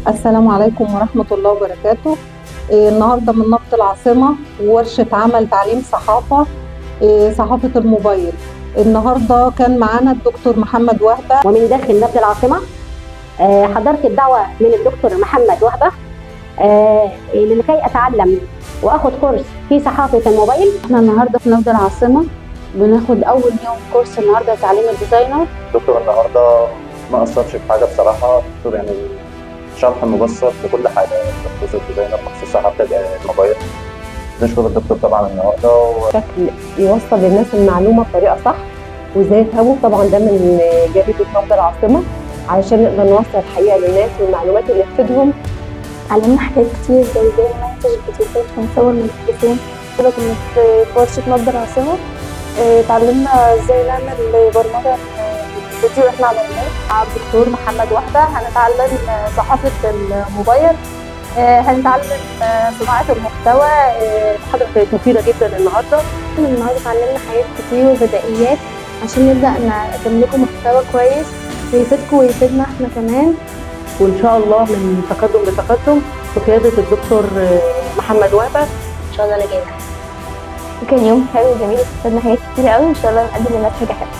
السلام عليكم ورحمة الله وبركاته. النهاردة من نبض العاصمة ورشة عمل تعليم صحافة، صحافة الموبايل. النهاردة كان معانا الدكتور محمد وهبة. ومن داخل نبض العاصمة حضرت الدعوة من الدكتور محمد وهبة لكي أتعلم وأخذ كورس في صحافة الموبايل. احنا النهارده في نبض العاصمة بناخد أول يوم كورس النهارده تعليم الديزاينر. الدكتور النهارده ما قصرش في حاجه بصراحه. الدكتور يعني شرح مبسط لكل حاجه بخصوص الديزاينر، بخصوص صحافه الموبايل. نشكر الدكتور طبعا النهارده بشكل يوصل للناس المعلومه بطريقه صح وازاي يفهموا. طبعا ده من جريده نبض العاصمه علشان نقدر نوصل الحقيقه للناس والمعلومات اللي تفيدهم. علمنا حاجات كتير زي ازاي نمنتج الفيديوهات ونصور من التليفون. كده كنا في ورشة نبض العاصمة، اتعلمنا ازاي نعمل برمجة فيديو احنا عملناه مع الدكتور محمد وهبة. هنتعلم صحافة الموبايل، هنتعلم صناعة المحتوى. محاضره كانت مفيده جدا النهارده. اتعلمنا حاجات كتير وبدائيات عشان نبدأ نقدم لكم محتوى كويس ويفيدكم ويفيدنا احنا كمان. وان شاء الله من تقدم لتقدم بقياده الدكتور محمد وهبة. ان شاء الله نجاح. كان يوم حلو وجميل، استفدنا حاجات كتير قوي، ان شاء الله نقدم للناس حاجه حلوه.